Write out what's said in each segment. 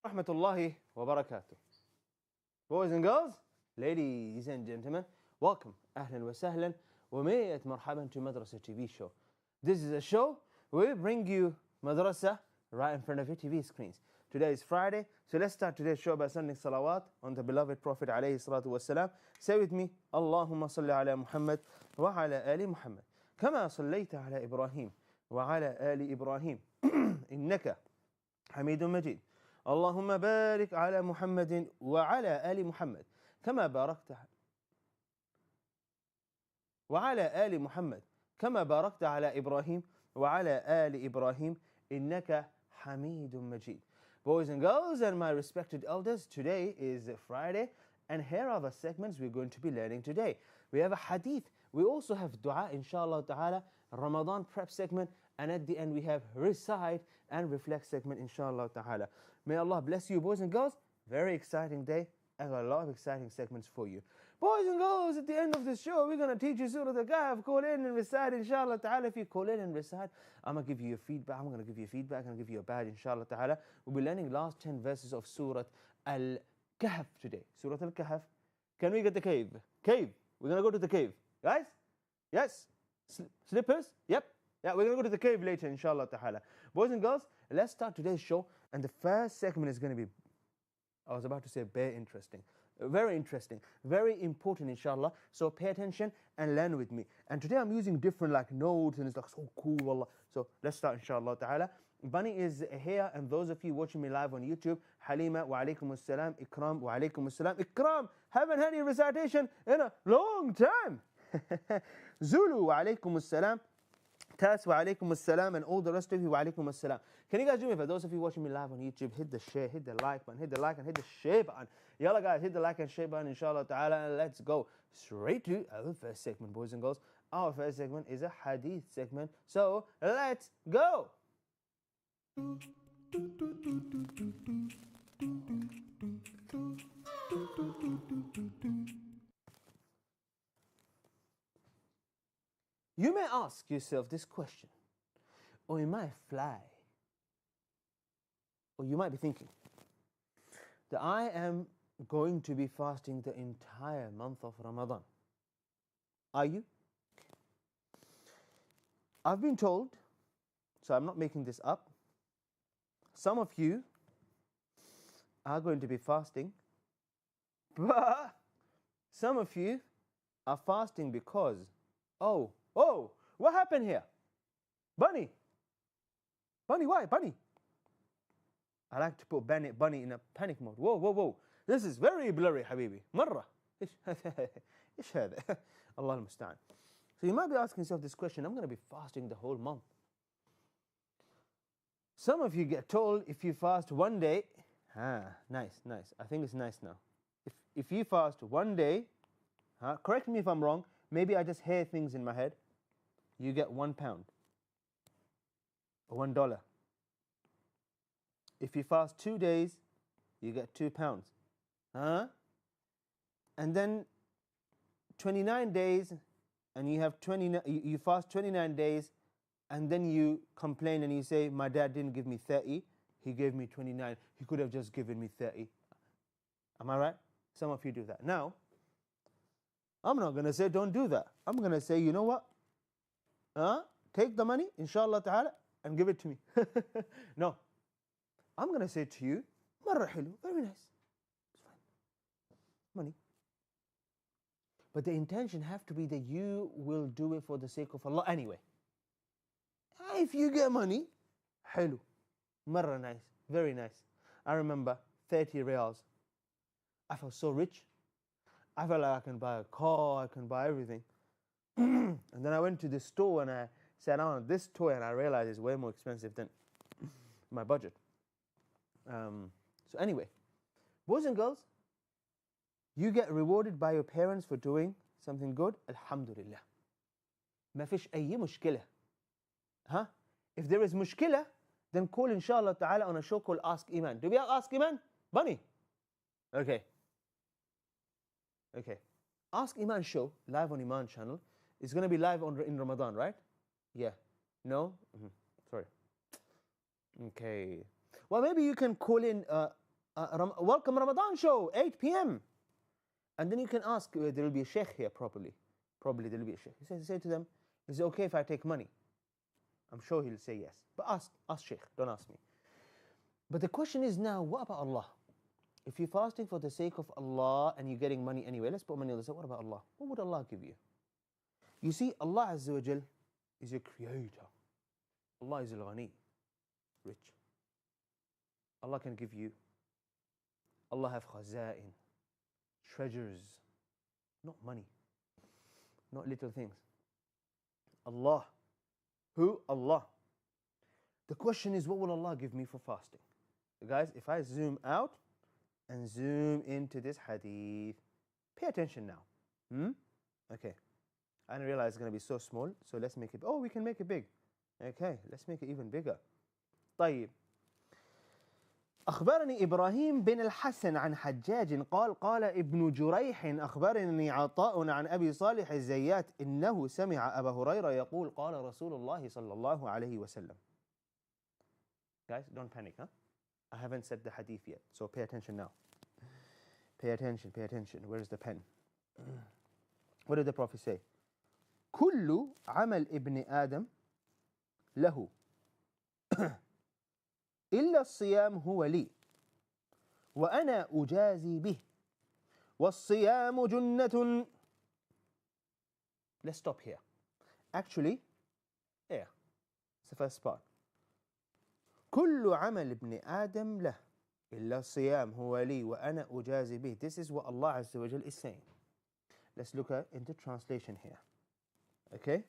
Rahmatullahi wa barakatuh. Boys and girls, ladies and gentlemen, welcome, ahlan wa sahlan, wa mayat marhaban to Madrasah TV show. This is a show where we bring you Madrasah right in front of your TV screens. Today is Friday, so let's start today's show by sending salawat on the beloved Prophet alayhi salatu wassalam. Say with me, Allahumma salli ala Muhammad wa ala ali Muhammad. Kama sallaita ala Ibrahim wa ala ali Ibrahim. Innaka Hamidun Majid. اللهم بارك على محمد وعلى آل محمد كما باركت على إبراهيم وعلى آل إبراهيم إنك حميد مجيد. Boys and girls and my respected elders, today is Friday and here are the segments we're going to be learning today. We have a hadith, we also have dua inshallah ta'ala, Ramadan prep segment, and at the end we have recite and reflect segment inshallah ta'ala. May Allah bless you, boys and girls. Very exciting day. I got a lot of exciting segments for you. Boys and girls, at the end of this show, we're going to teach you Surah Al-Kahf. Call in and recite, inshallah ta'ala. If you call in and recite, I'm going to give you your feedback. I'm going to give you feedback and give you a badge, inshallah ta'ala. We'll be learning last 10 verses of Surah Al-Kahf today. Surah Al-Kahf. Can we get the cave? Cave. We're going to go to the cave. Guys? Yes? Slippers? Yep. Yeah, we're going to go to the cave later, inshallah ta'ala. Boys and girls, let's start today's show. And the first segment is going to be, I was about to say very interesting, very important, inshallah. So pay attention and learn with me. And today I'm using different like notes and it's like so cool, wallah. So let's start, inshallah ta'ala. Bunny is here, and those of you watching me live on YouTube, Halima, wa alaikum assalam, Ikram, wa alaikum assalam. Ikram, haven't had any recitation in a long time. Zulu, wa alaikum assalam. Tas, wa alaikum assalam, and all the rest of you, wa alaikum assalam. Can you guys do me, for those of you watching me live on YouTube, hit the share, hit the like button, hit the like and hit the share button. Yalla guys, hit the like and share button, inshallah ta'ala, and let's go straight to our first segment, boys and girls. Our first segment is a hadith segment, so let's go. You may ask yourself this question, or you might fly, or you might be thinking that I am going to be fasting the entire month of Ramadan. Are you? I've been told, so I'm not making this up, some of you are going to be fasting, but some of you are fasting because, oh, what happened here? Bunny, why? Bunny. I like to put Bunny in a panic mode. Whoa. This is very blurry, habibi. Marra. إيش هذا? Allah al-Musta'an. So you might be asking yourself this question, I'm going to be fasting the whole month. Some of you get told if you fast one day, nice. I think it's nice now. If you fast one day, correct me if I'm wrong, maybe I just hear things in my head, you get £1 or $1. If you fast 2 days, you get £2. And then 29 days, and you fast 29 days, and then you complain and you say, my dad didn't give me 30, he gave me 29. He could have just given me 30. Am I right? Some of you do that. Now, I'm not going to say don't do that. I'm going to say, you know what? Take the money, inshallah ta'ala, and give it to me. No. I'm going to say to you, marra hilu, very nice. It's fine. Money. But the intention have to be that you will do it for the sake of Allah anyway. If you get money, hilu, marra nice, very nice. I remember 30 riyals. I felt so rich. I felt like I can buy a car, I can buy everything. And then I went to the store and I sat down on this toy and I realized it's way more expensive than my budget. So anyway, boys and girls, you get rewarded by your parents for doing something good. Alhamdulillah. ما فيش أي مشكلة. Huh? If there is mushkila, then call inshallah ta'ala on a show called Ask Eman. Do we have Ask Eman? Bunny? Okay. Okay. Ask Eman show, live on Eman Channel, is going to be live in Ramadan, right? Yeah. No? Sorry. Okay. Well, maybe you can call in Welcome Ramadan show, 8 p.m. And then you can ask, there will be a sheikh here probably. Probably there will be a sheikh. You say to them, is it okay if I take money? I'm sure he'll say yes. But ask sheikh, don't ask me. But the question is now, what about Allah? If you're fasting for the sake of Allah and you're getting money anyway, let's put money on the side. What about Allah? What would Allah give you? You see, Allah Azza wa Jal is a creator. Allah is al-Ghani, rich. Allah can give you. Allah have khaza'in, treasures, not money, not little things. Allah. Who? Allah. The question is, what will Allah give me for fasting? So guys, if I zoom out and zoom into this hadith, pay attention now. Okay. I didn't realize it's going to be so small, so let's make it, oh, we can make it big. Okay, let's make it even bigger. طيب. أخبرني إبراهيم بن الحسن عن حجاج قال ابن جريح أخبرني عطاء عن أبي صالح الزيات إنه سمع أبا هريرة يقول قال رسول الله صلى الله عليه وسلم. Guys, don't panic, huh? I haven't said the hadith yet, so pay attention now. Pay attention, pay attention. Where's the pen? What did the Prophet say? كل عمل ابن آدم له إلا الصيام هو لي وأنا أجازي به والصيام جنة. Let's stop here. Actually, yeah, it's the first part. كل عمل ابن آدم له إلا الصيام هو لي وأنا أجازي به. This is what Allah Azza wa Jal is saying. Let's look at into translation here. Okay?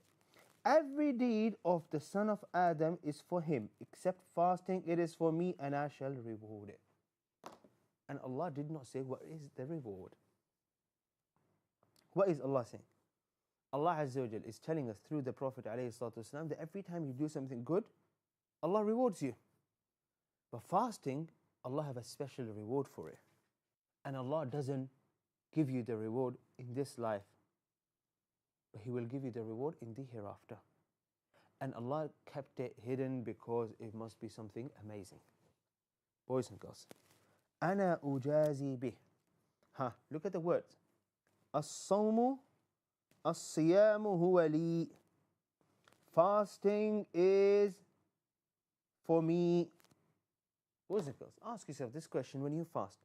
Every deed of the son of Adam is for him, except fasting, it is for me, and I shall reward it. And Allah did not say what is the reward. What is Allah saying? Allah Azza wa Jal is telling us through the Prophet ﷺ that every time you do something good, Allah rewards you. But fasting, Allah have a special reward for it. And Allah doesn't give you the reward in this life, but He will give you the reward in the hereafter. And Allah kept it hidden because it must be something amazing. Boys and girls, أنا أجازي به. Look at the words. الصوم الصيام هو لي. Fasting is for me. Boys and girls, ask yourself this question when you fast.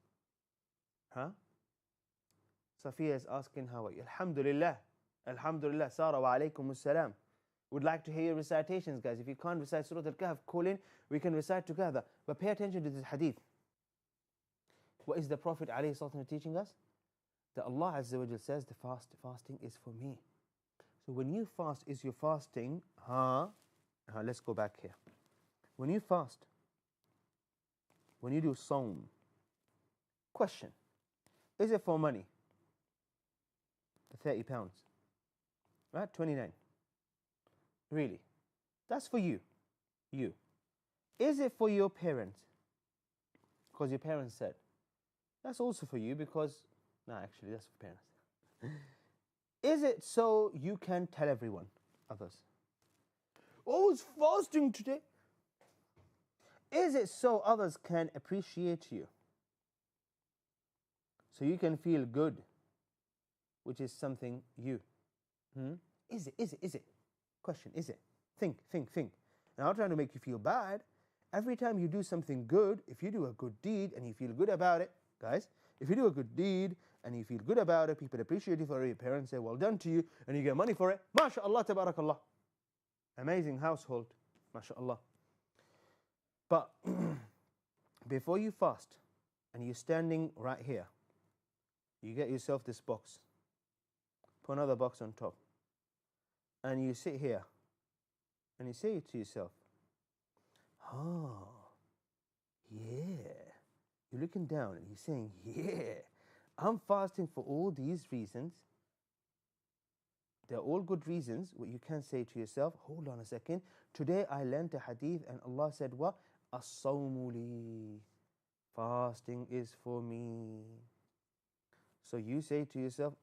Safiya is asking, how are you? Alhamdulillah. Alhamdulillah. Sarah wa alaykum as-salam. Would like to hear your recitations, guys. If you can't recite Surah Al-Kahf, call in. We can recite together. But pay attention to this hadith. What is the Prophet ﷺ teaching us? That Allah Azza wa Jal says the fasting is for me. So when you fast, is your fasting, let's go back here. When you fast, when you do sawm, question, is it for money? The £30, right? 29. Really? That's for you. You. Is it for your parents? Because your parents said. That's also for you because, no, actually, that's for parents. Is it so you can tell everyone, others? Oh, it's fasting today. Is it so others can appreciate you? So you can feel good, which is something you. Is it? Question, is it? Think. And I'm not trying to make you feel bad. Every time you do something good, if you do a good deed and you feel good about it, guys, if you do a good deed and you feel good about it, people appreciate you for it, your parents say, well done to you, and you get money for it, MashaAllah, tabarakallah. Amazing household, MashaAllah. But before you fast, and you're standing right here, you get yourself this box, put another box on top, and you sit here, And you say it to yourself, oh, yeah. You're looking down and you're saying, yeah, I'm fasting for all these reasons. They're all good reasons. What you can say to yourself, hold on a second. Today I learned a hadith and Allah said what? As-sawmu li. Fasting is for me. So you say to yourself,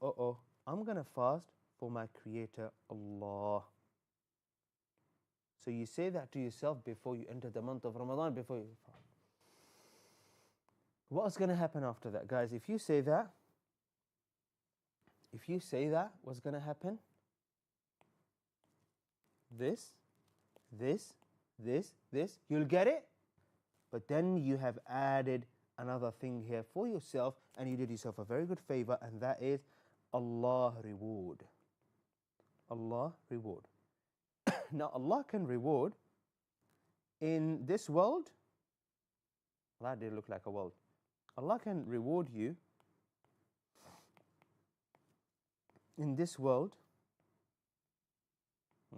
I'm going to fast for my Creator, Allah. So you say that to yourself before you enter the month of Ramadan, before you fast. What's going to happen after that, guys? If you say that, what's going to happen? This, you'll get it. But then you have added another thing here for yourself, and you did yourself a very good favor, and that is Allah reward. Allah reward. Now Allah can reward in this world. That did look like a world. Allah can reward you in this world.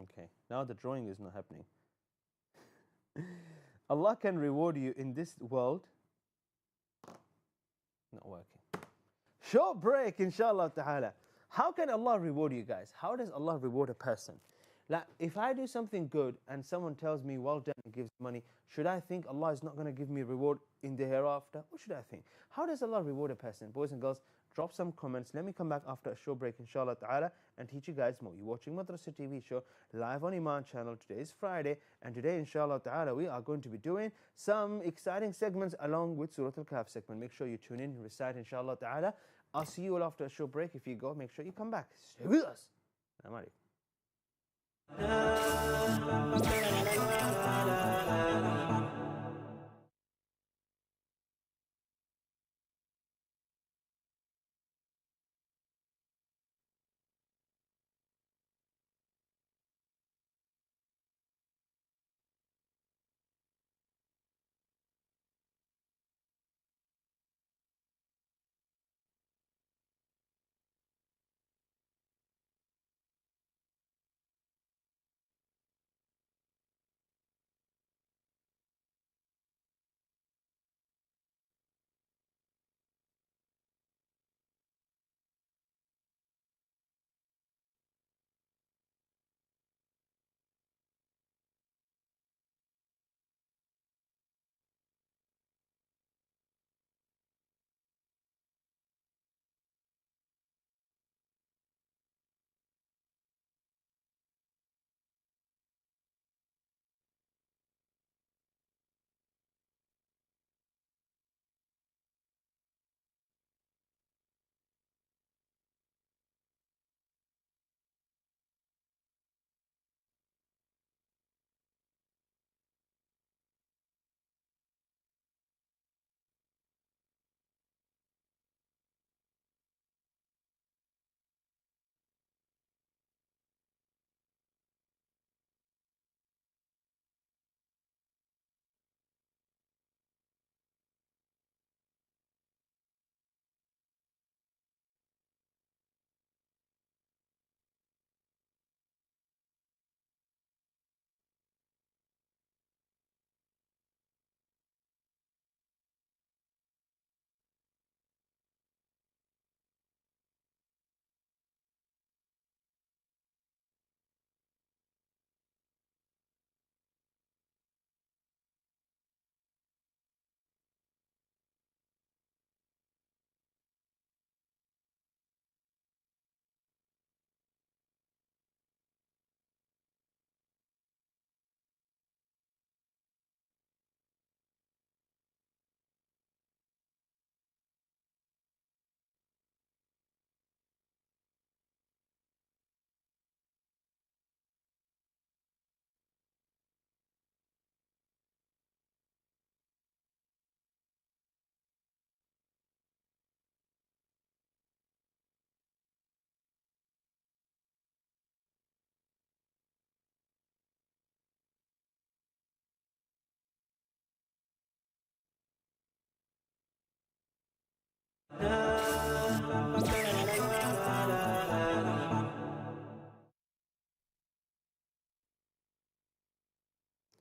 Okay, now the drawing is not happening. Allah can reward you in this world. Not working. Short break, inshallah ta'ala. How can Allah reward you guys? How does Allah reward a person? Like, if I do something good and someone tells me, well done, and gives money, should I think Allah is not going to give me reward in the hereafter? What should I think? How does Allah reward a person? Boys and girls, drop some comments. Let me come back after a short break, inshallah ta'ala, and teach you guys more. You're watching Madrasah TV show live on Eman Channel. Today is Friday, and today, inshallah ta'ala, we are going to be doing some exciting segments along with Surah Al-Kahf segment. Make sure you tune in and recite, inshallah ta'ala. I'll see you all after a short break. If you go, make sure you come back. Stay with us. Assalamu alaikum.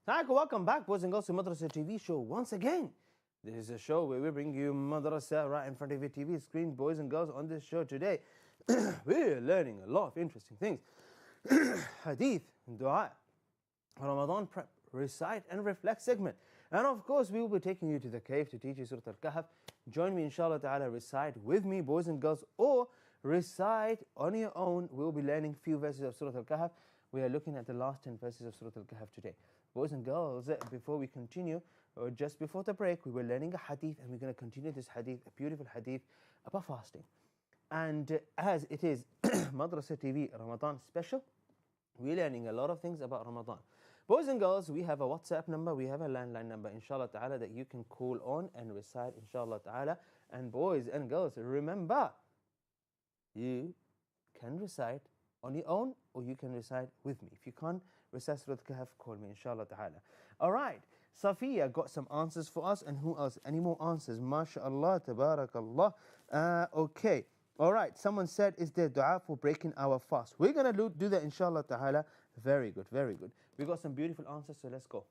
Hi, welcome back, boys and girls, to Madrasah TV show once again. This is a show where we bring you Madrasah right in front of your TV screen, boys and girls. On this show today, we're learning a lot of interesting things. Hadith, dua, Ramadan prep, recite and reflect segment. And of course, we will be taking you to the cave to teach you Surah Al-Kahf. Join me, inshallah ta'ala, recite with me, boys and girls, or recite on your own. We'll be learning few verses of Surah Al-Kahf. We are looking at the last 10 verses of Surah Al-Kahf today. Boys and girls, before we continue, or just before the break, we were learning a hadith, and we're going to continue this hadith, a beautiful hadith about fasting. And as it is Madrasah TV Ramadan special, we're learning a lot of things about Ramadan. Boys and girls, we have a WhatsApp number, we have a landline number, inshallah ta'ala, that you can call on and recite, inshallah ta'ala. And boys and girls, remember, you can recite on your own, or you can recite with me. If you can't recite Surah Al-Kahf, call me, inshallah ta'ala. All right, Safiya got some answers for us, and who else? Any more answers? MashaAllah, tabarakallah. Okay, all right, someone said, is there dua for breaking our fast? We're going to do that, inshallah ta'ala. Very good, very good. We got some beautiful answers, so let's go.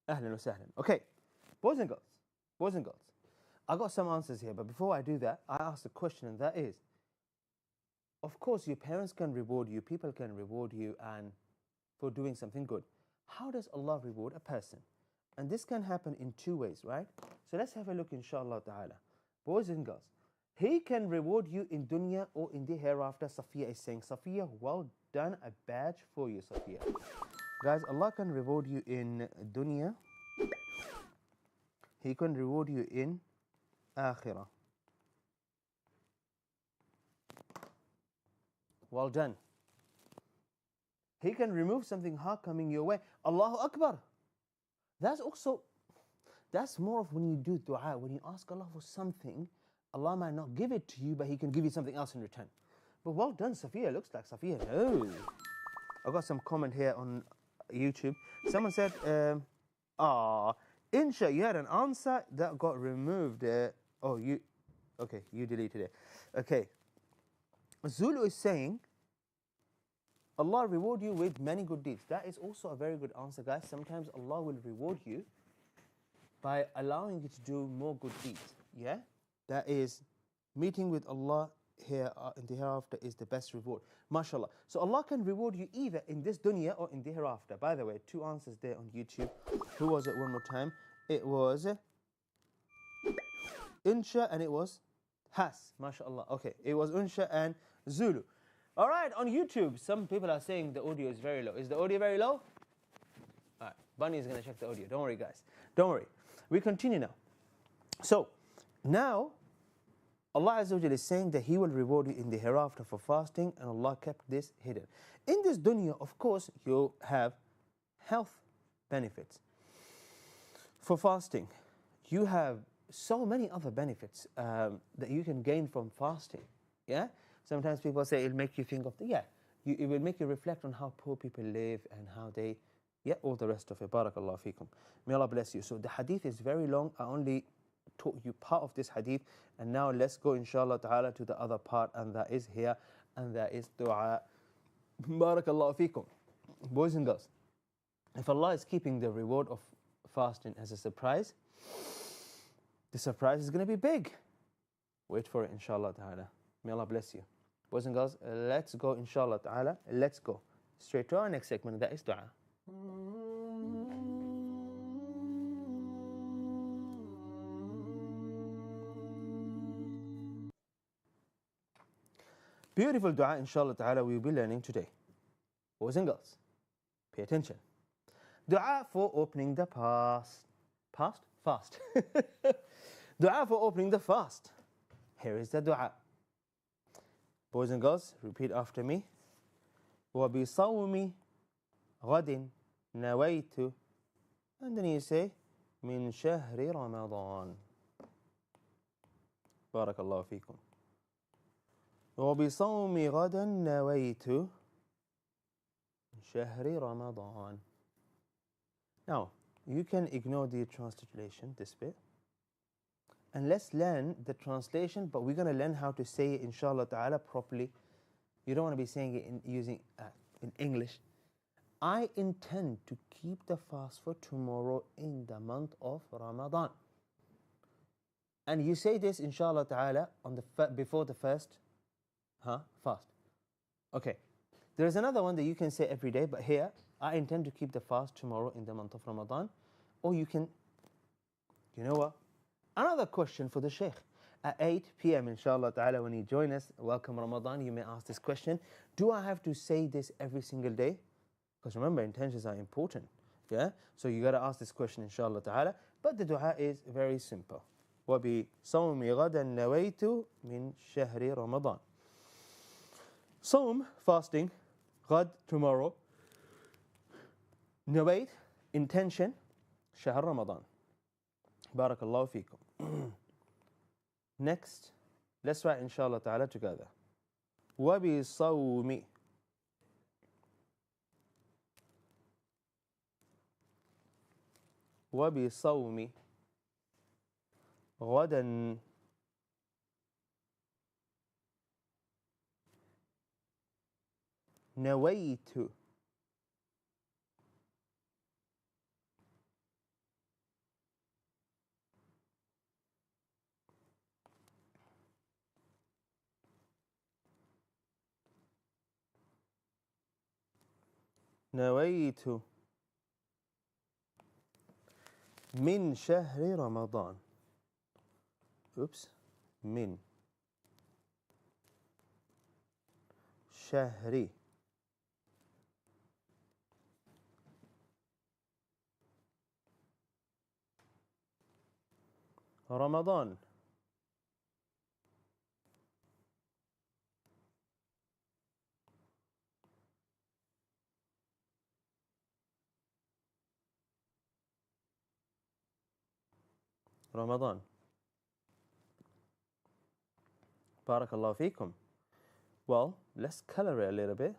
Ahlan wa sahlan. Okay, boys and girls, I got some answers here, but before I do that, I asked a question, and that is, of course, your parents can reward you, people can reward you and for doing something good. How does Allah reward a person? And this can happen in two ways, right? So let's have a look, inshallah ta'ala. Boys and girls, He can reward you in dunya or in the hereafter. Safiya is saying, Safiya, well done, a badge for you, Safiya. Guys, Allah can reward you in dunya. He can reward you in akhirah. Well done. He can remove something hard coming your way. Allahu Akbar. That's more of when you do dua, when you ask Allah for something, Allah might not give it to you, but He can give you something else in return. But well done, Safiya. Looks like Safiya knows. I got some comment here on YouTube. Someone said, Insha, you had an answer that got removed. You deleted it. Okay. Zulu is saying, Allah reward you with many good deeds. That is also a very good answer, guys. Sometimes Allah will reward you by allowing you to do more good deeds. Yeah? That is, meeting with Allah here in the hereafter is the best reward. MashaAllah. So Allah can reward you either in this dunya or in the hereafter. By the way, two answers there on YouTube. Who was it one more time? It was Insha and it was Has. MashaAllah. Okay, it was Unsha and Zulu. All right, on YouTube, some people are saying the audio is very low. Is the audio very low? All right, Bunny is going to check the audio. Don't worry, guys. Don't worry. We continue now. So, now, Allah Azza wa Jalla is saying that He will reward you in the hereafter for fasting, and Allah kept this hidden. In this dunya, of course, you'll have health benefits. For fasting, you have so many other benefits that you can gain from fasting. Yeah? Sometimes people say it'll make you think of it will make you reflect on how poor people live and how they, all the rest of it. Barakallahu feekum. May Allah bless you. So the hadith is very long. I only taught you part of this hadith, and now let's go, inshallah ta'ala, to the other part, and that is here, and that is dua. Barakallahu feekum. Boys and girls, if Allah is keeping the reward of fasting as a surprise, the surprise is going to be big. Wait for it, inshallah ta'ala. May Allah bless you. Boys and girls, let's go, inshallah ta'ala. Let's go straight to our next segment, that is dua. Beautiful dua, inshallah ta'ala, we will be learning today. Boys and girls, pay attention. Dua for opening the fast. Dua for opening the fast. Here is the dua. Boys and girls, repeat after me. وَبِصَوْمِ غَدٍ نَوَيْتُ. And then you say, مِنْ شَهْرِ رَمَضَانِ. Barakallahu feekum. وَبِصَوْمِ غَدًا نَوَيْتُ مِنْ شَهْرِ رَمَضَانِ. Now, you can ignore the translation, this bit. and let's learn the translation, but we're going to learn how to say it, inshallah ta'ala, properly. You don't want to be saying it in English. I intend to keep the fast for tomorrow in the month of Ramadan. And you say this, inshallah ta'ala, before the first fast. Okay. There is another one that you can say every day, but here, I intend to keep the fast tomorrow in the month of Ramadan. Or you can, you know what? Another question for the Shaykh. At 8 p.m. inshallah ta'ala, when you join us, welcome Ramadan, you may ask this question. Do I have to say this every single day? Because remember, intentions are important. Yeah? So you got to ask this question, inshallah ta'ala. But the dua is very simple. وَبِصَوْمِ غَدًا نَوَيْتُ مِنْ شَهْرِ رَمَضَانِ. Sawm, fasting, غد, tomorrow. Nawait, intention, shahr Ramadan. Barakallahu feekum. Next, let's write inshallah ta'ala together. وَبِصَوْمِ وَبِصَوْمِ غَدًا نويت نويت من شهر رمضان. Oops. من شهر رمضان رمضان. Barakallahu feekum. Well, let's color it a little bit.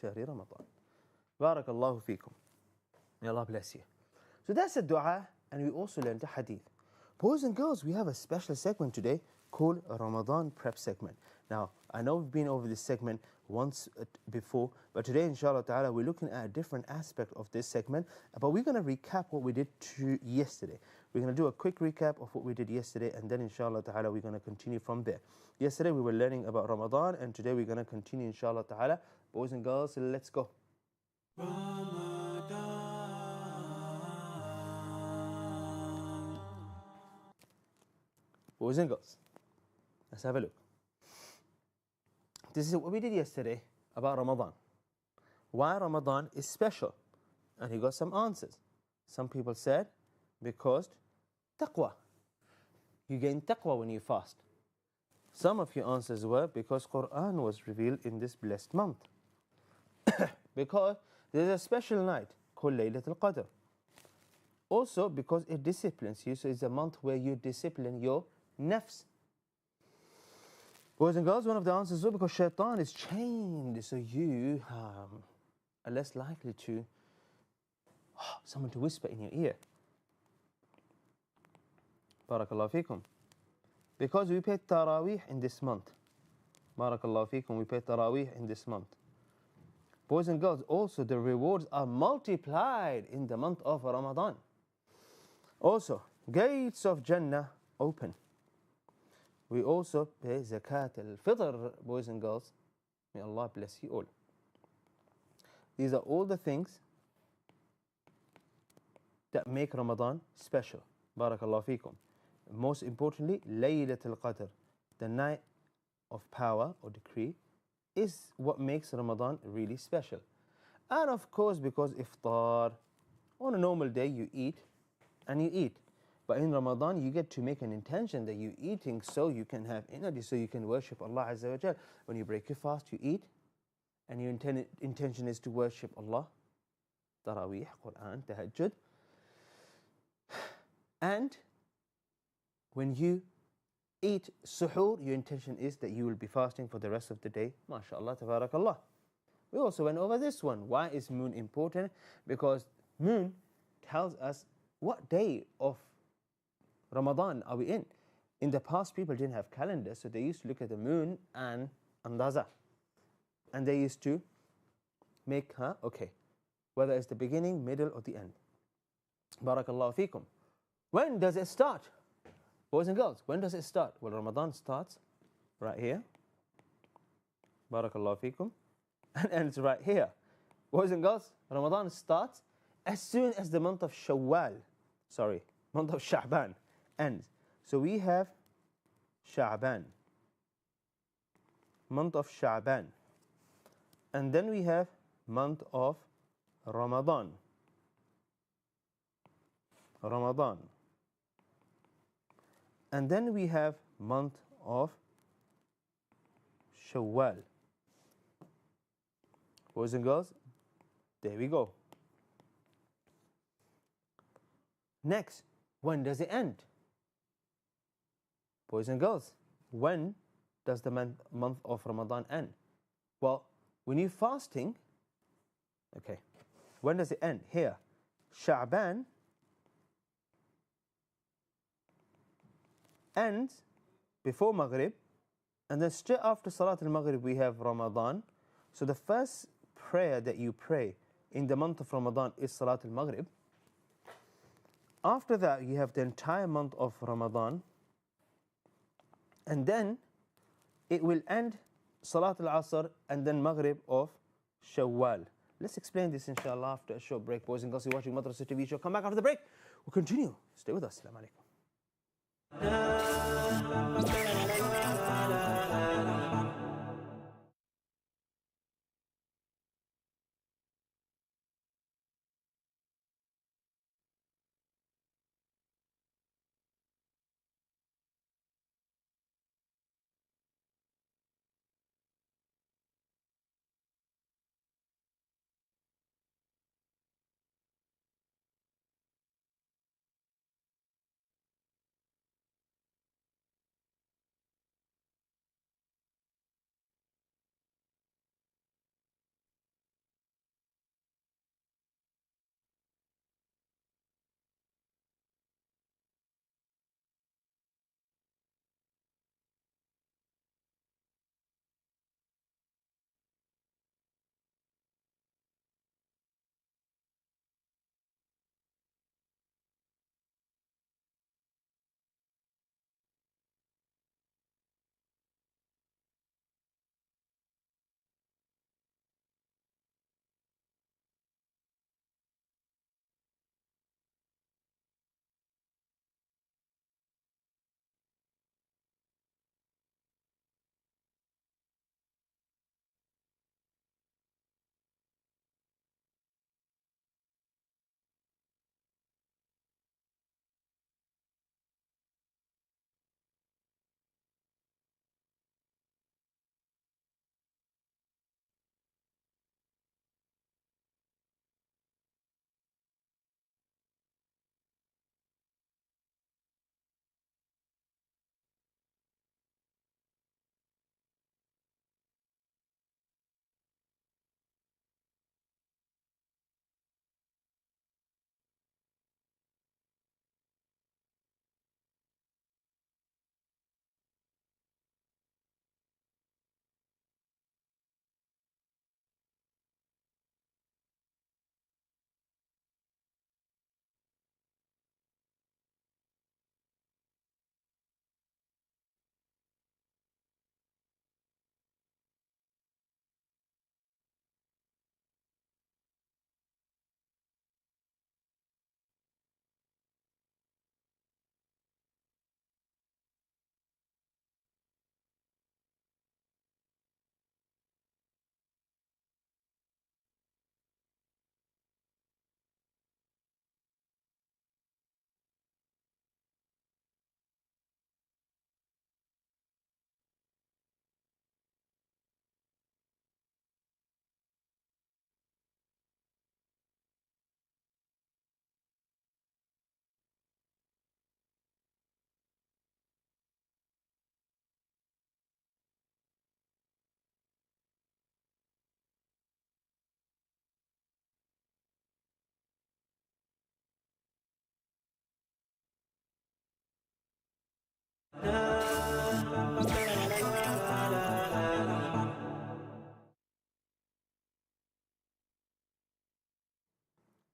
شهر رمضان. Barakallahu feekum. May Allah bless you. So that's a dua, and we also learned a hadith. Boys and girls, we have a special segment today called a Ramadan prep segment. Now, I know we've been over this segment once before, but today, inshallah ta'ala, we're looking at a different aspect of this segment, but we're going to recap what we did yesterday. We're going to do a quick recap of what we did yesterday, and then, inshallah ta'ala, we're going to continue from there. Yesterday, we were learning about Ramadan, and today we're going to continue, inshallah ta'ala. Boys and girls, let's go. Boys and girls, let's have a look. This is what we did yesterday about Ramadan. Why Ramadan is special? And he got some answers. Some people said, because taqwa. You gain taqwa when you fast. Some of your answers were, because Qur'an was revealed in this blessed month. Because there's a special night called Laylatul Qadr. Also, because it disciplines you, so it's a month where you discipline your nafs. Boys and girls, one of the answers was because shaitan is chained, so you are less likely to someone to whisper in your ear. Barakallahu feekum. Because we paid Taraweeh in this month. Barakallahu feekum, we paid Taraweeh in this month. Boys and girls, also the rewards are multiplied in the month of Ramadan. Also, gates of Jannah open. We also pay Zakat al-Fitr, boys and girls. May Allah bless you all. These are all the things that make Ramadan special. Barakallahu feekum. Most importantly, Laylatul Qadr, the night of power or decree, is what makes Ramadan really special. And of course, because iftar, on a normal day you eat and you eat. But in Ramadan, you get to make an intention that you're eating so you can have energy, so you can worship Allah Azza wa Jal. When you break your fast, you eat, and your intention is to worship Allah. Taraweeh, Qur'an, Tahajjud. And when you eat suhoor, your intention is that you will be fasting for the rest of the day. MashaAllah, tabarakallah. We also went over this one. Why is moon important? Because moon tells us what day of Ramadan are we in. In the past, people didn't have calendars, so they used to look at the moon and andaza. And they used to make, okay, whether it's the beginning, middle, or the end. Barakallahu feekum. When does it start? Boys and girls, when does it start? Well, Ramadan starts right here. Barakallahu feekum. And ends right here. Boys and girls, Ramadan starts as soon as the month of month of Sha'ban ends. So we have Sha'ban, month of Sha'ban. And then we have month of Ramadan. And then we have month of Shawwal. Boys and girls, there we go. Next, when does it end? Boys and girls, when does the month of Ramadan end? Well, when you're fasting, okay, when does it end? Here, Sha'ban ends before Maghrib, and then straight after Salat al-Maghrib we have Ramadan. So the first prayer that you pray in the month of Ramadan is Salat al-Maghrib. After that, you have the entire month of Ramadan, and then it will end Salat al-Asr and then Maghrib of Shawwal. Let's explain this inshallah after a short break. Boys and girls, you're watching Madrasah TV show. Come back after the break. We'll continue. Stay with us. Assalamu alaikum.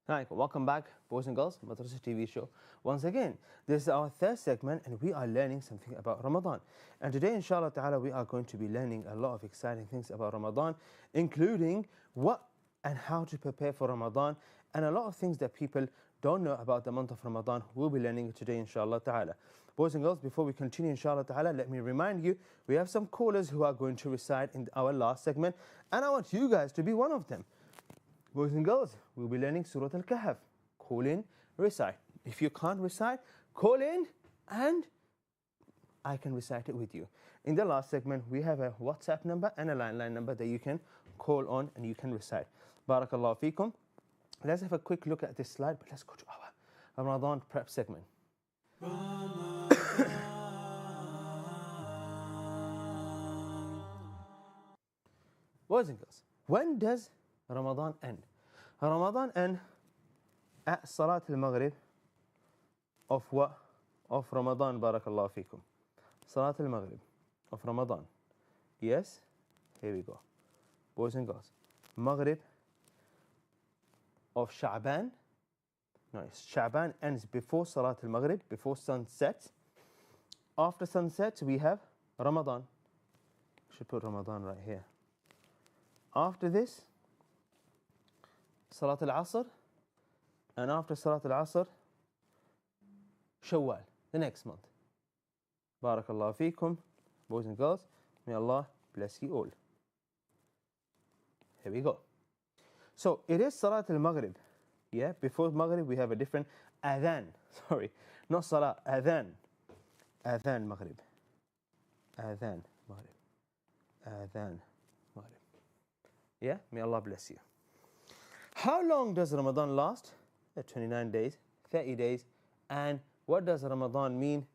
Hi, welcome back, boys and girls, Madrasah TV show. Once again, this is our third segment and we are learning something about Ramadan. And today, inshallah ta'ala, we are going to be learning a lot of exciting things about Ramadan, including what and how to prepare for Ramadan, and a lot of things that people don't know about the month of Ramadan. We'll be learning today, inshallah ta'ala. Boys and girls, before we continue, inshallah ta'ala, let me remind you, we have some callers who are going to recite in our last segment, and I want you guys to be one of them. Boys and girls, we'll be learning Surah Al-Kahf. Call in, recite. If you can't recite, call in and I can recite it with you. In the last segment, we have a WhatsApp number and a landline number that you can call on and you can recite. Barakallahu feekum. Let's have a quick look at this slide, but let's go to our Ramadan prep segment. Boys and girls, when does Ramadan end? Ramadan end at Salat al-Maghrib of what? Of Ramadan, barakallahu feekum. Salat al-Maghrib of Ramadan. Yes? Here we go. Boys and girls. Maghrib of Sha'ban. No, Sha'ban ends before Salat al-Maghrib, before sunset. After sunset, we have Ramadan. Should put Ramadan right here. After this, Salat al-Asr, and after Salat al-Asr, Shawwal, the next month. Barakallahu feekum, boys and girls. May Allah bless you all. Here we go. So it is Salat al-Maghrib. Yeah, before Maghrib we have a different adhan. Sorry, not Salat, adhan. Adhan Maghrib. Adhan Maghrib. Adhan Maghrib. Yeah, may Allah bless you. How long does Ramadan last? 29 days, 30 days. And what does Ramadan mean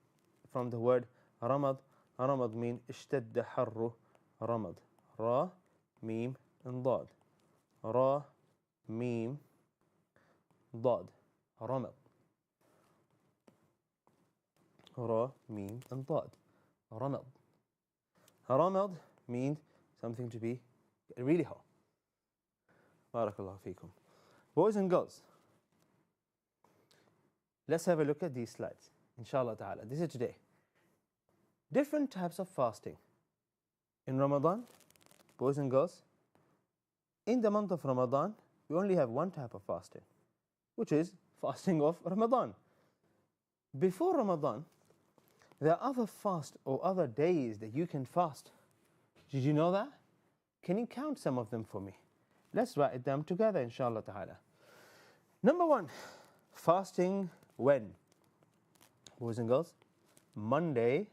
from the word Ramad? Ramad means اشتد حر Ramad. Ra, Mim, and Dad. Ra, Mim, Dad. Ramad. Ra, Mim, and Dad. Ramad. Ramad means something to be really hot. Barakallahu feekum. Boys and girls, let's have a look at these slides. Inshallah ta'ala. This is today. Different types of fasting. In Ramadan, boys and girls, in the month of Ramadan, we only have one type of fasting, which is fasting of Ramadan. Before Ramadan, there are other fasts or other days that you can fast. Did you know that? Can you count some of them for me? Let's write them together, inshallah ta'ala. Number one, fasting when? Boys and girls, Monday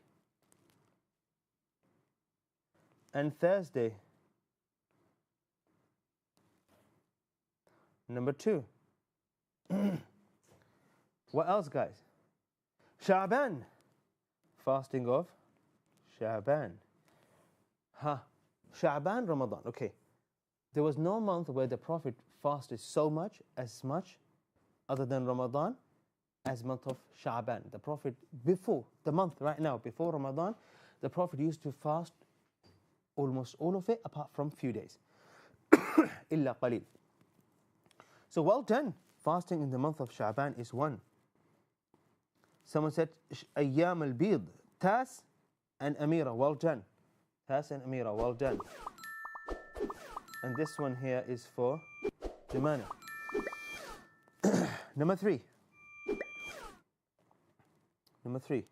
and Thursday. Number two, what else, guys? Sha'ban, fasting of Sha'ban. Sha'ban, Ramadan, okay. There was no month where the Prophet fasted as much, other than Ramadan, as month of Sha'ban. The Prophet, before, the month right now, before Ramadan, the Prophet used to fast almost all of it, apart from few days. Illa qalil. So well done. Fasting in the month of Sha'ban is one. Someone said, Ayyam al-Bid, Tas and Amira, well done. Tas and Amira, well done. And this one here is for Jumana. Number three. Number three.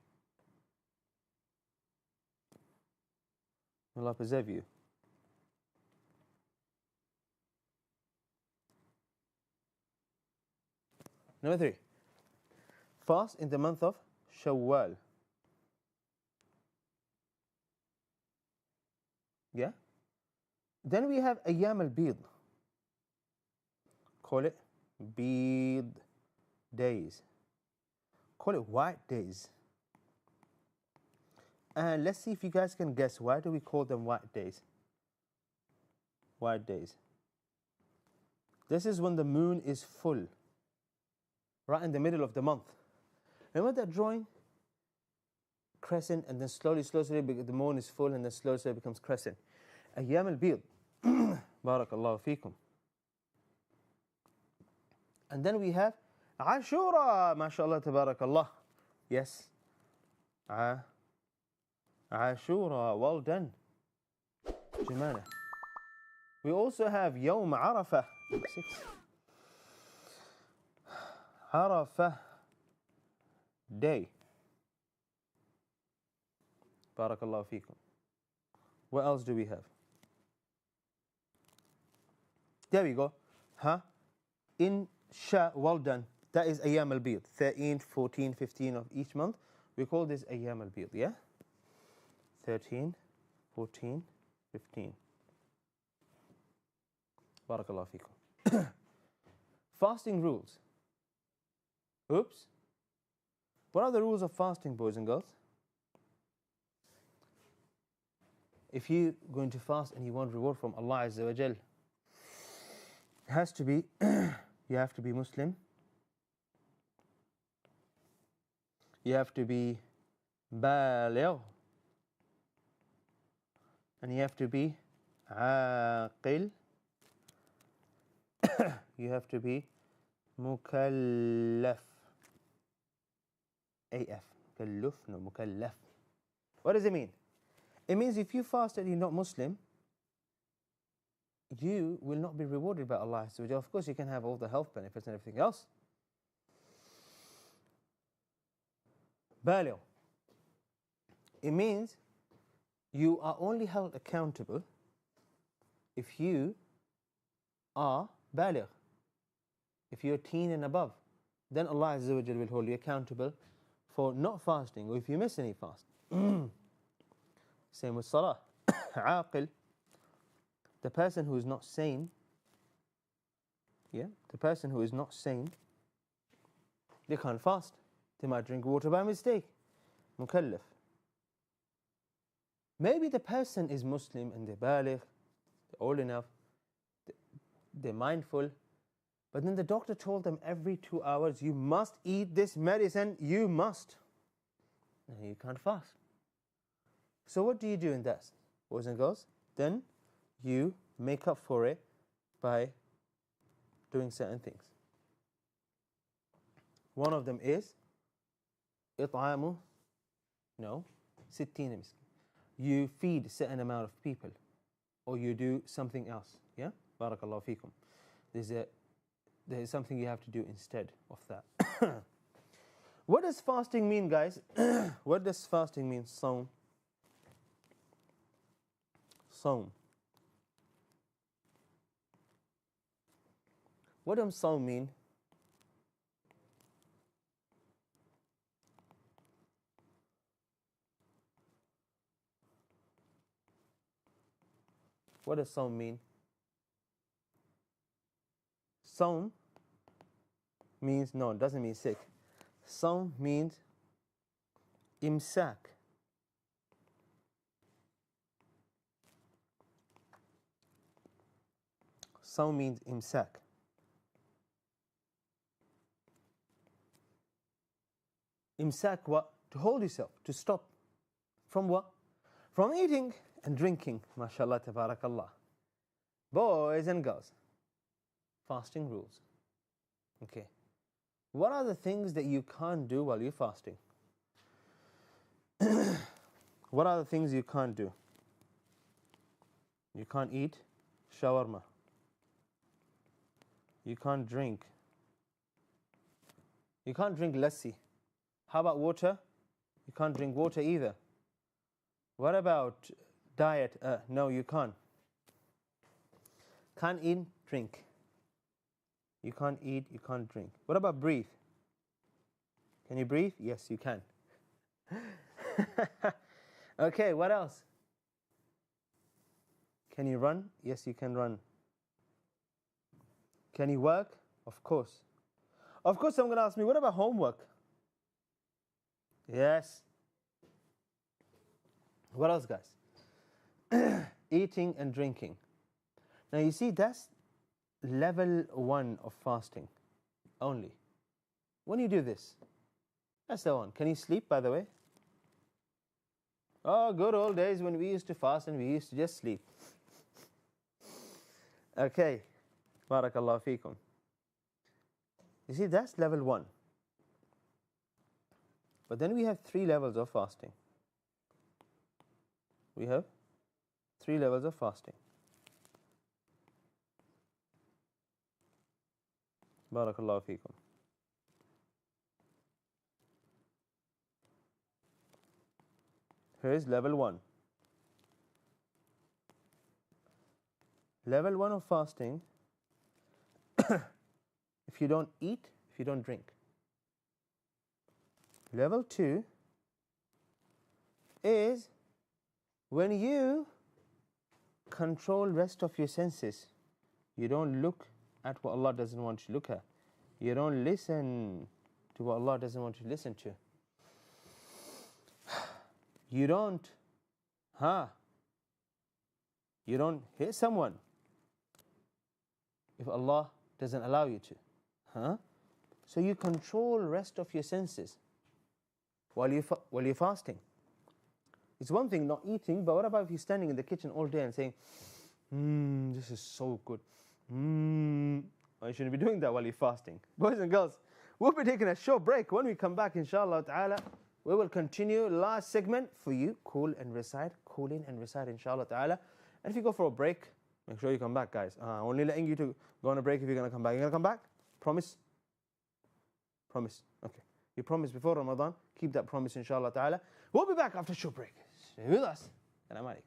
Allah preserve you. Number three. Fast in the month of Shawwal. Yeah? Then we have Ayyam al-Bid. Call it Bid days. Call it white days. And let's see if you guys can guess, why do we call them white days? White days. This is when the moon is full, right in the middle of the month. Remember that drawing? Crescent, and then slowly, the moon is full, and then slowly it becomes crescent. Ayyam al-Bid. Barakallahu feekum. And then we have Ashura, mashallah, tabarakallah. Yes. Ashura, well done. Jumana. We also have Yawm Arafah. 6. Arafah day. Barakallahu feekum. What else do we have? There we go. Huh? Insha, well done. That is Ayyam al-Bid. 13, 14, 15 of each month. We call this Ayyam al-Bid, yeah? 13, 14, 15. Barakallahu feekum. Fasting rules. Oops. What are the rules of fasting, boys and girls? If you're going to fast and you want reward from Allah Azza wa Jal, it has to be, you have to be Muslim. You have to be baligh. And you have to be aqil. You have to be mukallaf. AF. Mukallaf, no, mukallaf. What does it mean? It means if you fast and you're not Muslim, you will not be rewarded by Allah. So of course you can have all the health benefits and everything else. Baligh. It means you are only held accountable if you are baligh. If you're teen and above, then Allah Azza wa Jal will hold you accountable for not fasting or if you miss any fast. Same with salah. Aqil. The person who is not sane, the person who is not sane, they can't fast. They might drink water by mistake. Mukallaf. Maybe the person is Muslim and they're baligh, they're old enough, they're mindful, but then the doctor told them every 2 hours, you must eat this medicine, you must. And you can't fast. So what do you do in that, boys and girls? Then you make up for it by doing certain things. One of them is إطعام, no, 60 miskin. You feed a certain amount of people, or you do something else. Yeah, barakallahu feekum. There is something you have to do instead of that. What does fasting mean, guys? What does fasting mean? Saum. Saum. What does saum mean? What does saum mean? Saum means, no, it doesn't mean sick. Saum means imsak. Saum means imsak. Imsak what? To hold yourself, to stop. From what? From eating and drinking. MashaAllah, tabarakallah. Boys and girls, fasting rules. Okay. What are the things that you can't do while you're fasting? What are the things you can't do? You can't eat shawarma. You can't drink. You can't drink lassi. How about water? You can't drink water either. What about diet? No, you can't. Can't eat, drink. You can't eat, you can't drink. What about breathe? Can you breathe? Yes, you can. Okay, what else? Can you run? Yes, you can run. Can you work? Of course. Of course, I'm going to ask me, what about homework? Yes. What else, guys? Eating and drinking. Now, you see, that's level 1 of fasting only. When you do this, that's the one. Can you sleep, by the way? Oh, good old days when we used to fast and we used to just sleep. Okay. Barakallahu feekum. You see, that's level 1. But then we have 3 levels of fasting. We have 3 levels of fasting. Barakallahu feekum. Here is level 1. Level 1 of fasting, if you don't eat, if you don't drink. Level 2 is when you control rest of your senses. You don't look at what Allah doesn't want you to look at. You don't listen to what Allah doesn't want you to listen to. You don't hit someone if Allah doesn't allow you to. So you control rest of your senses while you're fasting. It's one thing not eating, but what about if you're standing in the kitchen all day and saying, this is so good. Well, you shouldn't be doing that while you're fasting. Boys and girls, we'll be taking a short break. When we come back, inshallah ta'ala, we will continue. Last segment for you, call and recite, call in and recite, inshallah ta'ala. And if you go for a break, make sure you come back, guys. Only letting you to go on a break if you're going to come back. You're going to come back? Promise? Promise. Okay. You promised before Ramadan. Keep that promise, inshallah ta'ala. We'll be back after a short break. Stay with us. Assalamu alaikum.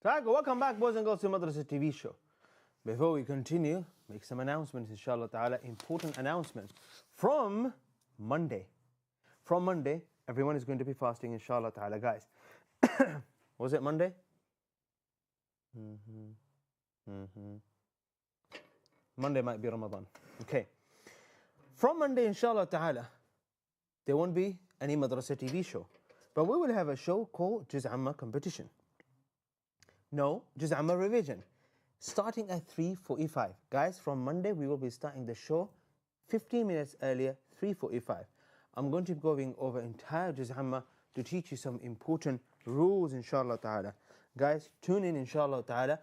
Right, welcome back, boys and girls, to Madrasah TV show. Before we continue, make some announcements, inshallah ta'ala, important announcements. From Monday, everyone is going to be fasting, inshallah ta'ala, guys. Was it Monday? Monday might be Ramadan. Okay. From Monday, inshallah ta'ala, there won't be any Madrasah TV show. But we will have a show called Juz Amma competition. No, Juz Amma revision. Starting at 3:45. Guys, from Monday, we will be starting the show 15 minutes earlier, 3:45. I'm going to be going over entire Juz Amma to teach you some important rules, inshallah ta'ala. Guys, tune in, inshallah ta'ala,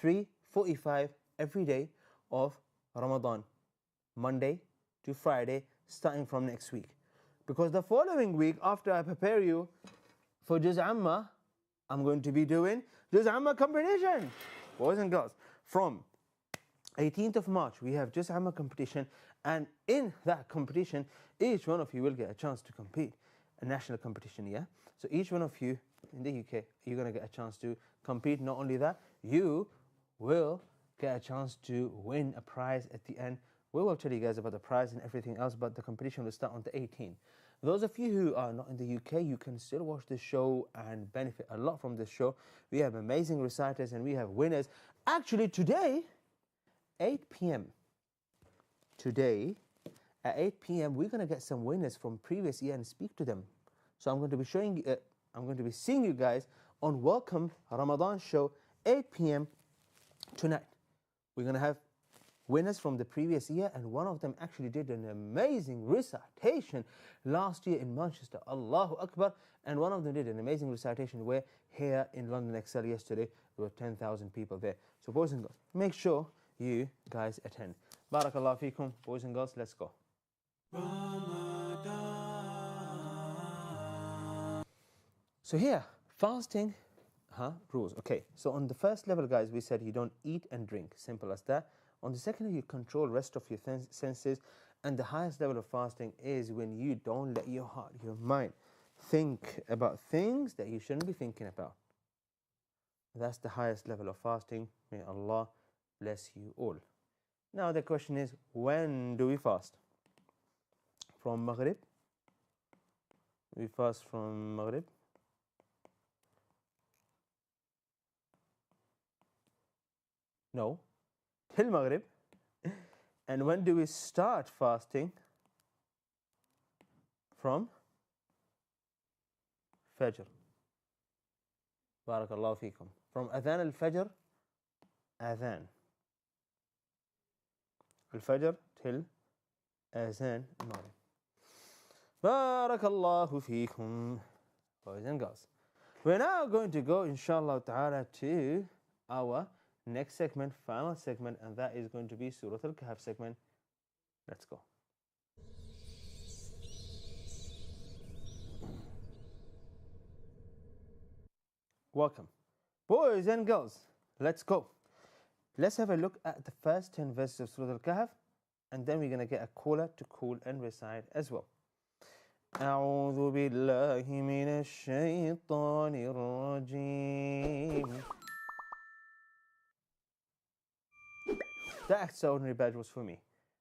3:45 every day of Ramadan, Monday to Friday, starting from next week. Because the following week, after I prepare you for Juz Amma, I'm going to be doing Juz Amma competition. Boys and girls, from 18th of March, we have Juz Amma competition. And in that competition, each one of you will get a chance to compete. A national competition, yeah? So each one of you in the UK, you're going to get a chance to compete. Not only that, you will get a chance to win a prize at the end. We will tell you guys about the prize and everything else, but the competition will start on the 18th. Those of you who are not in the UK, you can still watch the show and benefit a lot from this show. We have amazing reciters and we have winners. Actually, today, 8 p.m. Today, at 8 p.m., we're going to get some winners from previous year and speak to them. So I'm going to be seeing you guys on Welcome Ramadan show, 8 p.m. tonight. We're going to have winners from the previous year, and one of them actually did an amazing recitation last year in Manchester. Allahu Akbar. And one of them did an amazing recitation where here in London Excel yesterday, there were 10,000 people there. So boys and girls, make sure you guys attend. Barakallahu feekum. Boys and girls, let's go. So here, fasting rules. Okay, so on the first level, guys, we said you don't eat and drink. Simple as that. On the second level, you control rest of your senses. And the highest level of fasting is when you don't let your heart, your mind, think about things that you shouldn't be thinking about. That's the highest level of fasting. May Allah bless you all. Now the question is, when do we fast? From Maghrib? We fast from Maghrib. No. Till Maghrib. And when do we start fasting? From Fajr. Barakallahu feekum. From Adhan al-Fajr, Adhan al-Fajr till Azan al-Maghrib. Barakallahu feekum. Boys and girls, we're now going to go, inshallah ta'ala, to our next segment, final segment, and that is going to be Surah Al-Kahf segment. Let's go. Welcome. Boys and girls, let's go. Let's have a look at the first 10 verses of Surah Al-Kahf, and then we're going to get a caller to call and recite as well. أعوذ بالله من الشيطان الرجيم. That extraordinary badge was for me.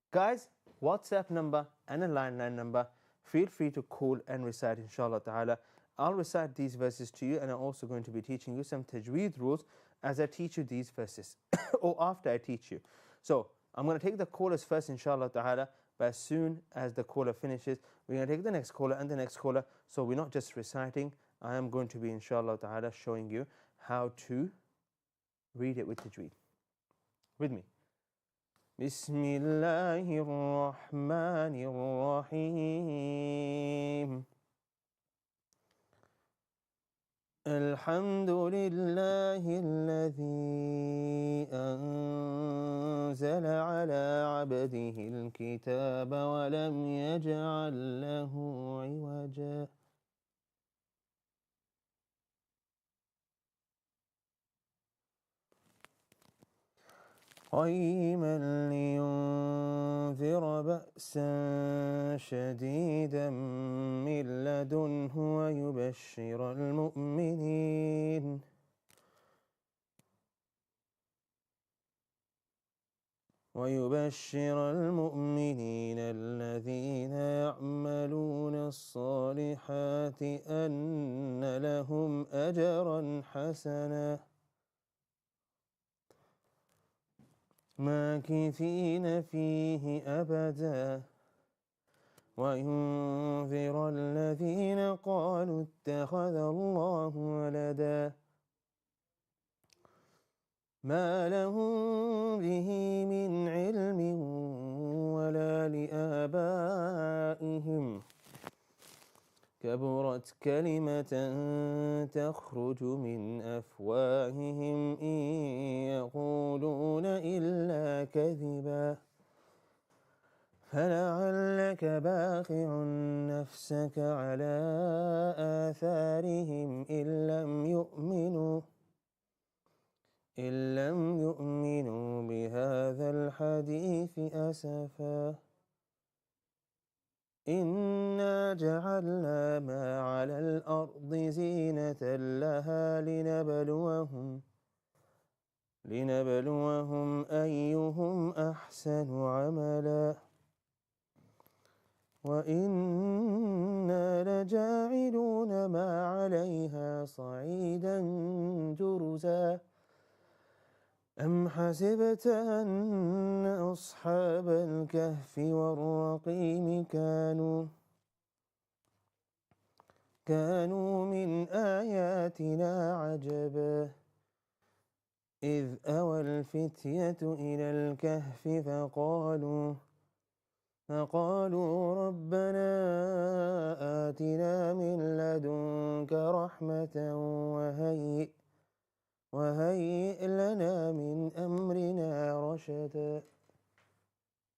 Guys, WhatsApp number and a line number. Feel free to call and recite, inshallah ta'ala. I'll recite these verses to you, and I'm also going to be teaching you some Tajweed rules as I teach you these verses, or after I teach you. So, I'm going to take the callers first, inshallah ta'ala, but as soon as the caller finishes, we're going to take the next caller and the next caller. So, we're not just reciting. I am going to be, inshallah ta'ala, showing you how to read it with Tajweed. With me. بسم الله الرحمن الرحيم الحمد لله الذي أنزل على عبده الكتاب ولم يجعل له عوجا قيما لينذر بأسا شديدا من لدنه ويبشر المؤمنين ويبشر المؤمنين الذين يعملون الصالحات أن لهم أجرا حسنا ماكثين فيه أبدا وينذر الذين قالوا اتخذ الله ولدا ما لهم به من علم ولا لآبائهم كبرت كلمة تخرج من أفواههم إن يقولون إلا كذبا فلعلك باخع نفسك على آثارهم إن لم يؤمنوا بهذا الحديث أسفا إنا جعلنا ما على الأرض زينة لها لنبلوهم أيهم أحسن عملا وإنا لجاعلون ما عليها صعيدا جرزا أم حسبت أن أصحاب الكهف والرقيم كانوا من آياتنا عجبا إذ أوى الفتية إلى الكهف فقالوا ربنا آتنا من لدنك رحمة وهيئ لنا من أمرنا رشدا.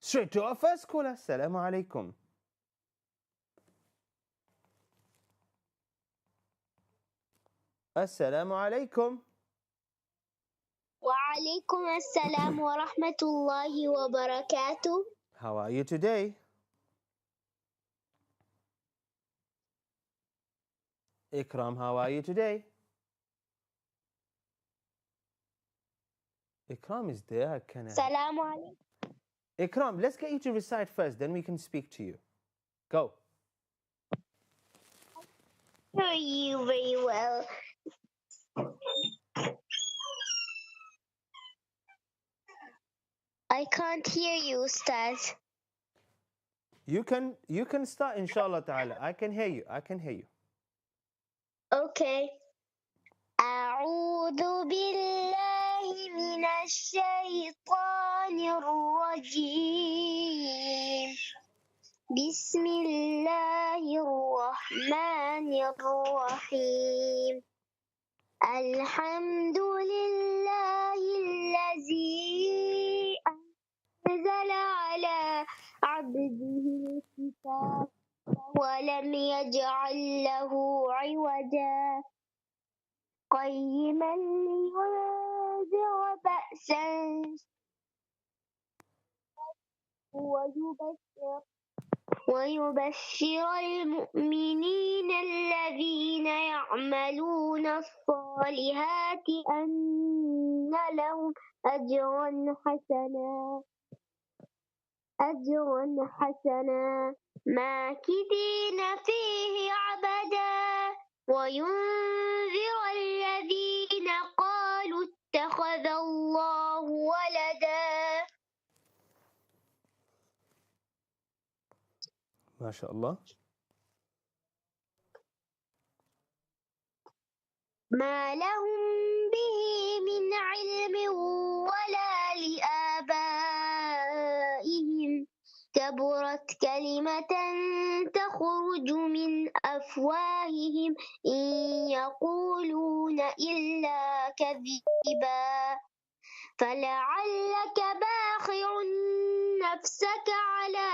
Straight to our first caller. Assalamu alaikum. Assalamu alaikum. Wa alaikum assalam wa rahmatullahi wa barakatuh. How are you today? Ikram, how are you today? Ikram is there. Assalamu alaikum. Ikram, let's get you to recite first, then we can speak to you. Go. Hear you very well. I can't hear you, Ustaz. You can start, inshallah ta'ala. I can hear you. Okay. أعوذ بالله من الشيطان الرجيم. بسم الله الرحمن الرحيم. الحمد لله الذي أنزل على عبده الكتاب ولم يجعل له عوجا قيما لينذر بأسا ويبشر المؤمنين الذين يعملون الصالحات أن لهم أجرا حسنا ماكثين فيه أبدا وينذر الذين قالوا اتخذ الله ولدا. ما شاء الله. ما لهم به من علم ولا لآبائهم كبرت كلمة تخرج من أفواههم إن يقولون إلا كذبا فلعلك باخع نفسك على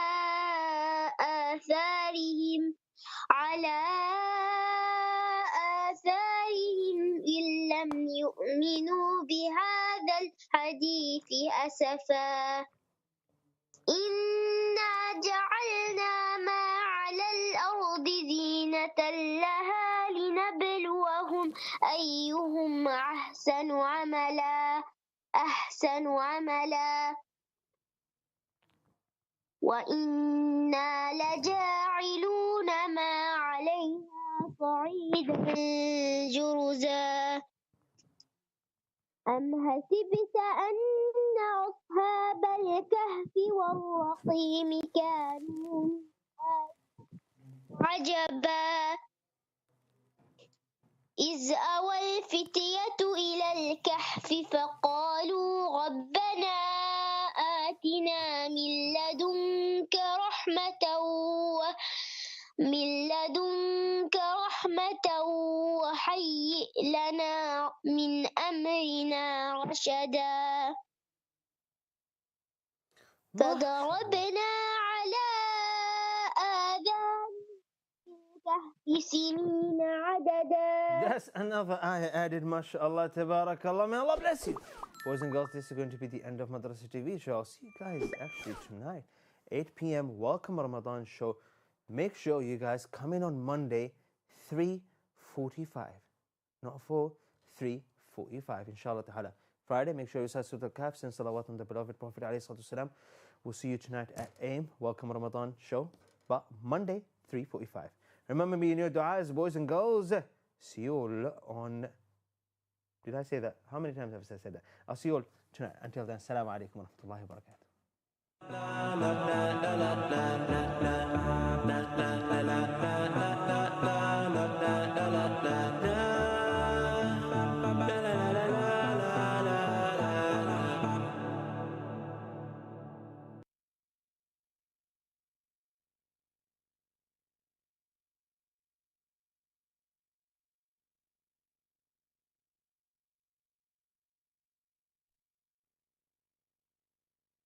آثارهم إن لم يؤمنوا بهذا الحديث أسفا إنا جعلنا ما على الأرض زينة لها لنبلوهم أيهم أحسن عملا وإنا لجاعلون ما عليها صعيدا جرزا أم حسبت أن أصحاب الكهف والرقيم كانوا عجبا إذ أوى الفتية إلى الكهف فقالوا ربنا آتنا من لدنك رحمة وهيئ لنا من أمرنا رشدا فضربنا على آذان الكهف سنين عددا. That's another ayah added, mashallah, tabarakallah. May Allah bless you. Boys and girls, this is going to be the end of Madrasah TV show. I'll see you guys actually tonight, 8 p.m. Welcome Ramadan show. Make sure you guys come in on Monday, 3:45. Not 4, 3:45, inshallah ta'ala. Friday, make sure you say Surah Al-Kahf and salawat on the beloved Prophet alayhi salatu wasalam. We'll see you tonight at AIM, Welcome Ramadan show. But Monday, 3:45. Remember me in your du'as, boys and girls. See you all on... Did I say that? How many times have I said that? I'll see you all tonight. Until then, Assalamu alaikum wa rahmatullahi wa barakatuh.